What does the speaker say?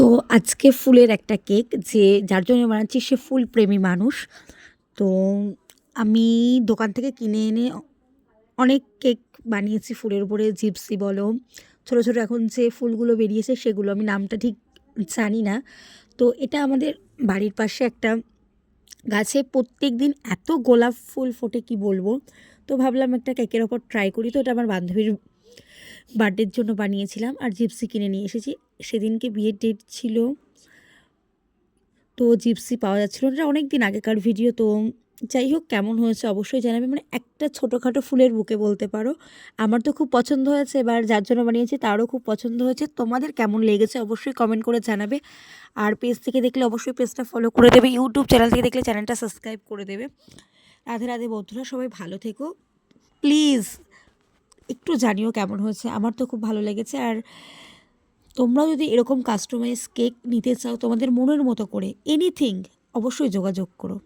তো আজকে ফুলের একটা কেক যার জন্য বানাচ্ছি সে ফুল প্রেমী মানুষ। তো আমি দোকান থেকে কিনে এনে অনেক কেক বানিয়েছি ফুলের উপরে জিপসি বলো, ছোটো ছোটো এখন যে ফুলগুলো বেরিয়েছে সেগুলো আমি নামটা ঠিক জানি না। তো এটা আমাদের বাড়ির পাশে একটা গাছে প্রত্যেক দিন এত গোলাপ ফুল ফোটে কি বলবো। তো ভাবলাম একটা কেকের ওপর ট্রাই করি। তো এটা আমার বান্ধবীর বার্থডের জন্য বানিয়েছিলাম আর জিপসি কিনে নিয়ে এসেছি। সেদিনকে বিয়ের ডেট ছিল, তো জিপসি পাওয়া যাচ্ছিল না। এটা অনেক দিন আগেকার ভিডিও। তো যাই হোক, কেমন হয়েছে অবশ্যই জানাবে। মানে একটা ছোটোখাটো ফুলের বুকে বলতে পারো। আমার তো খুব পছন্দ হয়েছে, এবার যার জন্য বানিয়েছি তারও খুব পছন্দ হয়েছে। তোমাদের কেমন লেগেছে অবশ্যই কমেন্ট করে জানাবে। আর পেজ থেকে দেখলে অবশ্যই পেজটা ফলো করে দেবে, ইউটিউব চ্যানেল থেকে দেখলে চ্যানেলটা সাবস্ক্রাইব করে দেবে। রাধে রাধে বন্ধুরা, সবাই ভালো থেকো প্লিজ। একটু জানিও কেমন হয়েছে, আমার তো খুব ভালো লেগেছে। আর তোমরাও যদি এরকম কাস্টমাইজ কেক নিতে চাও তোমাদের মনের মতো করে, এনিথিং, অবশ্যই যোগাযোগ করো।